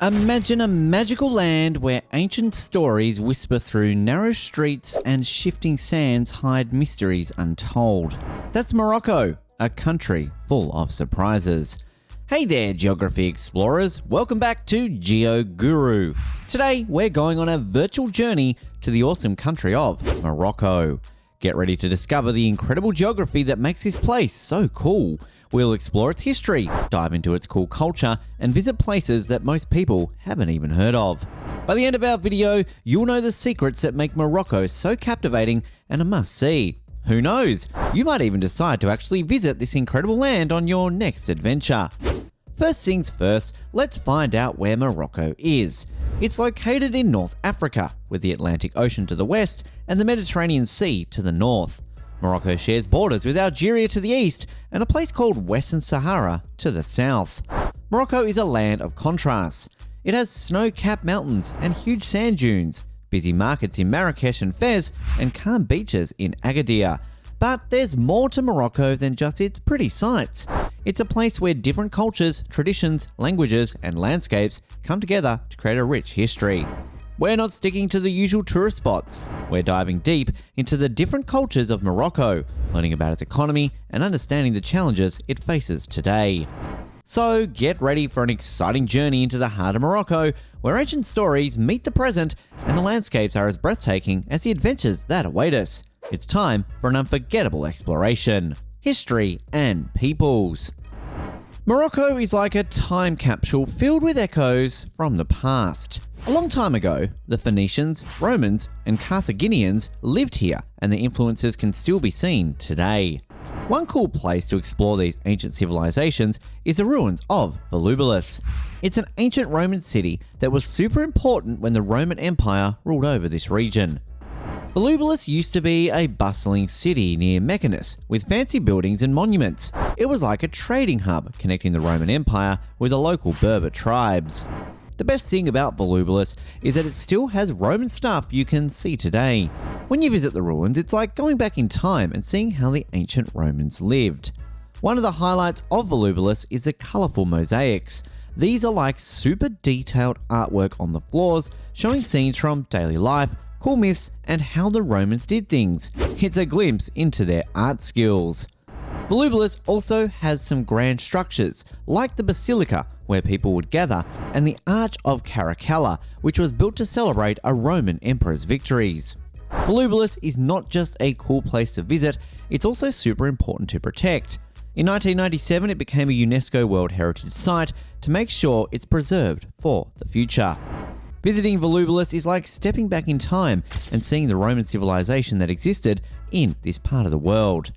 Imagine a magical land where ancient stories whisper through narrow streets and shifting sands hide mysteries untold. That's Morocco, a country full of surprises. Hey there, geography explorers. Welcome back to Geo Guru. Today, we're going on a virtual journey to the awesome country of Morocco. Get ready to discover the incredible geography that makes this place so cool. We'll explore its history, dive into its cool culture, and visit places that most people haven't even heard of. By the end of our video, you'll know the secrets that make Morocco so captivating and a must-see. Who knows? You might even decide to actually visit this incredible land on your next adventure. First things first, let's find out where Morocco is. It's located in North Africa, with the Atlantic Ocean to the west and the Mediterranean Sea to the north. Morocco shares borders with Algeria to the east and a place called Western Sahara to the south. Morocco is a land of contrasts. It has snow-capped mountains and huge sand dunes, busy markets in Marrakesh and Fez, and calm beaches in Agadir. But there's more to Morocco than just its pretty sights. It's a place where different cultures, traditions, languages, and landscapes come together to create a rich history. We're not sticking to the usual tourist spots. We're diving deep into the different cultures of Morocco, learning about its economy and understanding the challenges it faces today. So get ready for an exciting journey into the heart of Morocco, where ancient stories meet the present and the landscapes are as breathtaking as the adventures that await us. It's time for an unforgettable exploration. History and peoples. Morocco is like a time capsule filled with echoes from the past. A long time ago, the Phoenicians, Romans, and Carthaginians lived here, and their influences can still be seen today. One cool place to explore these ancient civilizations is the ruins of Volubilis. It's an ancient Roman city that was super important when the Roman Empire ruled over this region. Volubilis used to be a bustling city near Mykonos with fancy buildings and monuments. It was like a trading hub connecting the Roman Empire with the local Berber tribes. The best thing about Volubilis is that it still has Roman stuff you can see today. When you visit the ruins, it's like going back in time and seeing how the ancient Romans lived. One of the highlights of Volubilis is the colourful mosaics. These are like super detailed artwork on the floors, showing scenes from daily life, cool myths, and how the Romans did things. It's a glimpse into their art skills. Volubilis also has some grand structures, like the Basilica, where people would gather, and the Arch of Caracalla, which was built to celebrate a Roman emperor's victories. Volubilis is not just a cool place to visit, it's also super important to protect. In 1997, it became a UNESCO World Heritage Site to make sure it's preserved for the future. Visiting Volubilis is like stepping back in time and seeing the Roman civilization that existed in this part of the world.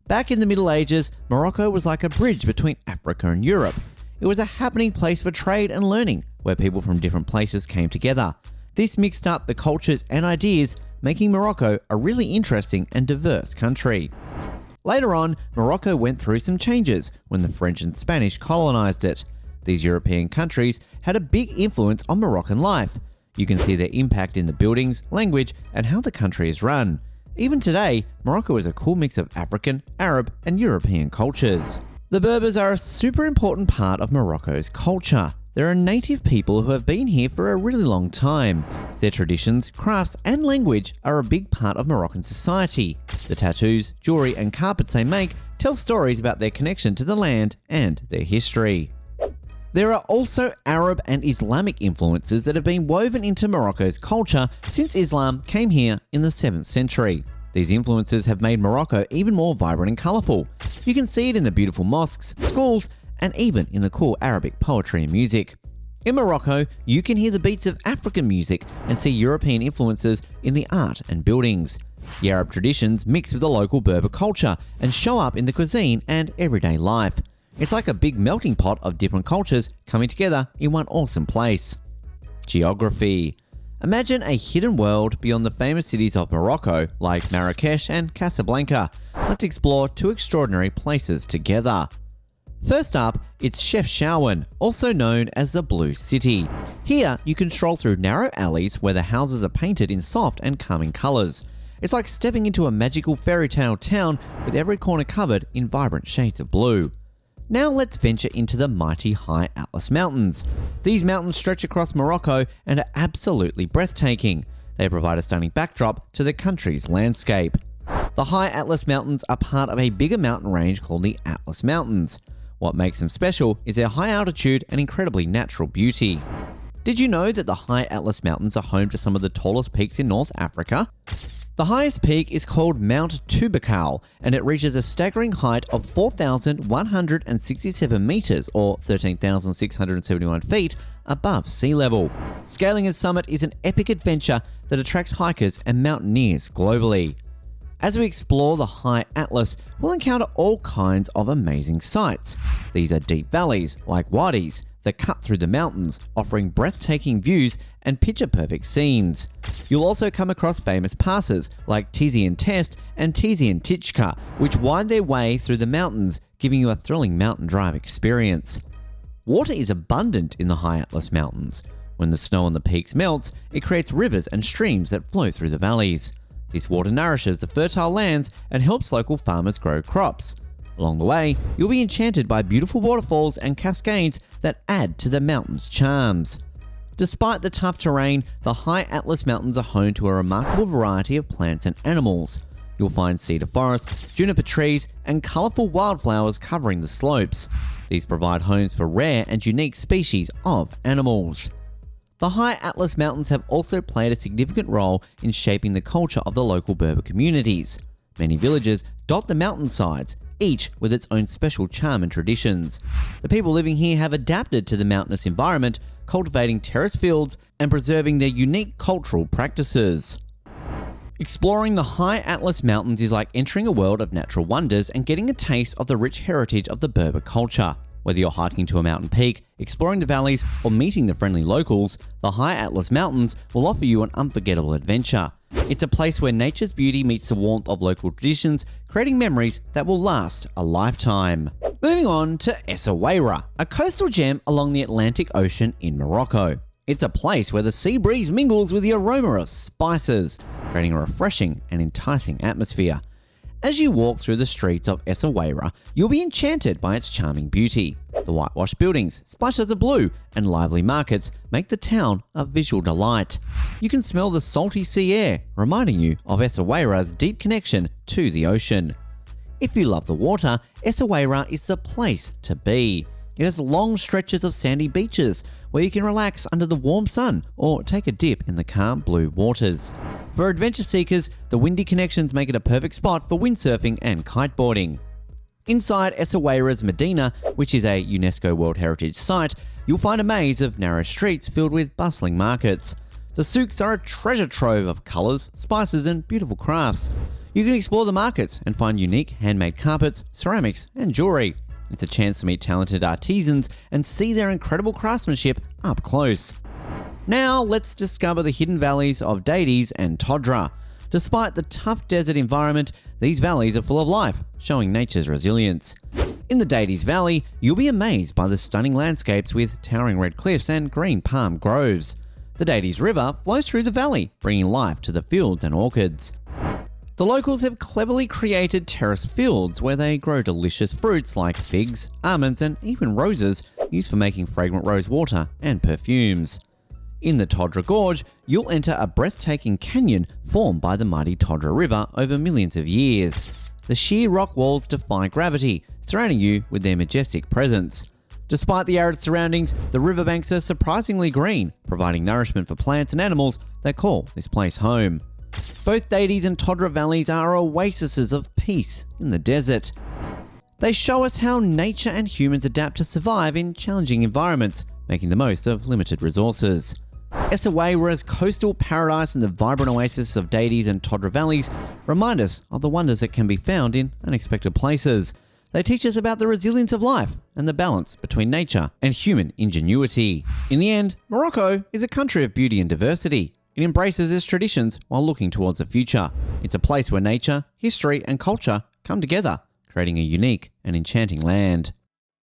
Back in the Middle Ages, Morocco was like a bridge between Africa and Europe. It was a happening place for trade and learning, where people from different places came together. This mixed up the cultures and ideas, making Morocco a really interesting and diverse country. Later on, Morocco went through some changes when the French and Spanish colonized it. These European countries had a big influence on Moroccan life. You can see their impact in the buildings, language, and how the country is run. Even today, Morocco is a cool mix of African, Arab, and European cultures. The Berbers are a super important part of Morocco's culture. They're a native people who have been here for a really long time. Their traditions, crafts, and language are a big part of Moroccan society. The tattoos, jewelry, and carpets they make tell stories about their connection to the land and their history. There are also Arab and Islamic influences that have been woven into Morocco's culture since Islam came here in the 7th century. These influences have made Morocco even more vibrant and colourful. You can see it in the beautiful mosques, schools, and even in the cool Arabic poetry and music. In Morocco, you can hear the beats of African music and see European influences in the art and buildings. The Arab traditions mix with the local Berber culture and show up in the cuisine and everyday life. It's like a big melting pot of different cultures coming together in one awesome place. Geography. Imagine a hidden world beyond the famous cities of Morocco, like Marrakesh and Casablanca. Let's explore two extraordinary places together. First up, it's Chefchaouen, also known as the Blue City. Here, you can stroll through narrow alleys where the houses are painted in soft and calming colours. It's like stepping into a magical fairy tale town with every corner covered in vibrant shades of blue. Now let's venture into the mighty High Atlas Mountains. These mountains stretch across Morocco and are absolutely breathtaking. They provide a stunning backdrop to the country's landscape. The High Atlas Mountains are part of a bigger mountain range called the Atlas Mountains. What makes them special is their high altitude and incredibly natural beauty. Did you know that the High Atlas Mountains are home to some of the tallest peaks in North Africa? The highest peak is called Mount Toubkal, and it reaches a staggering height of 4,167 meters or 13,671 feet above sea level. Scaling its summit is an epic adventure that attracts hikers and mountaineers globally. As we explore the High Atlas, we'll encounter all kinds of amazing sights. These are deep valleys, like wadis, that cut through the mountains, offering breathtaking views and picture-perfect scenes. You'll also come across famous passes like Tizi Test and Tizi Tichka, which wind their way through the mountains, giving you a thrilling mountain drive experience. Water is abundant in the High Atlas Mountains. When the snow on the peaks melts, it creates rivers and streams that flow through the valleys. This water nourishes the fertile lands and helps local farmers grow crops. Along the way, you'll be enchanted by beautiful waterfalls and cascades that add to the mountain's charms. Despite the tough terrain, the High Atlas Mountains are home to a remarkable variety of plants and animals. You'll find cedar forests, juniper trees, and colourful wildflowers covering the slopes. These provide homes for rare and unique species of animals. The High Atlas Mountains have also played a significant role in shaping the culture of the local Berber communities. Many villages dot the mountainsides, each with its own special charm and traditions. The people living here have adapted to the mountainous environment, cultivating terrace fields and preserving their unique cultural practices. Exploring the High Atlas Mountains is like entering a world of natural wonders and getting a taste of the rich heritage of the Berber culture. Whether you're hiking to a mountain peak, exploring the valleys, or meeting the friendly locals, the High Atlas Mountains will offer you an unforgettable adventure. It's a place where nature's beauty meets the warmth of local traditions, creating memories that will last a lifetime. Moving on to Essaouira, a coastal gem along the Atlantic Ocean in Morocco. It's a place where the sea breeze mingles with the aroma of spices, creating a refreshing and enticing atmosphere. As you walk through the streets of Essaouira, you'll be enchanted by its charming beauty. The whitewashed buildings, splashes of blue, and lively markets make the town a visual delight. You can smell the salty sea air, reminding you of Essaouira's deep connection to the ocean. If you love the water, Essaouira is the place to be. It has long stretches of sandy beaches where you can relax under the warm sun or take a dip in the calm blue waters. For adventure seekers, the windy connections make it a perfect spot for windsurfing and kiteboarding. Inside Essaouira's Medina, which is a UNESCO World Heritage Site, you'll find a maze of narrow streets filled with bustling markets. The souks are a treasure trove of colours, spices and beautiful crafts. You can explore the markets and find unique handmade carpets, ceramics and jewellery. It's a chance to meet talented artisans and see their incredible craftsmanship up close. Now let's discover the hidden valleys of Deities and Todra. Despite the tough desert environment, these valleys are full of life, showing nature's resilience. In the Deities Valley, you'll be amazed by the stunning landscapes with towering red cliffs and green palm groves. The Deities River flows through the valley, bringing life to the fields and orchards. The locals have cleverly created terrace fields where they grow delicious fruits like figs, almonds, and even roses, used for making fragrant rose water and perfumes. In the Todra Gorge, you'll enter a breathtaking canyon formed by the mighty Todra River over millions of years. The sheer rock walls defy gravity, surrounding you with their majestic presence. Despite the arid surroundings, the riverbanks are surprisingly green, providing nourishment for plants and animals that call this place home. Both Deities and Todra valleys are oases of peace in the desert. They show us how nature and humans adapt to survive in challenging environments, making the most of limited resources. Essaouira's coastal paradise and the vibrant oasis of Deities and Todra valleys remind us of the wonders that can be found in unexpected places. They teach us about the resilience of life and the balance between nature and human ingenuity. In the end, Morocco is a country of beauty and diversity. It embraces its traditions while looking towards the future. It's a place where nature, history, and culture come together, creating a unique and enchanting land.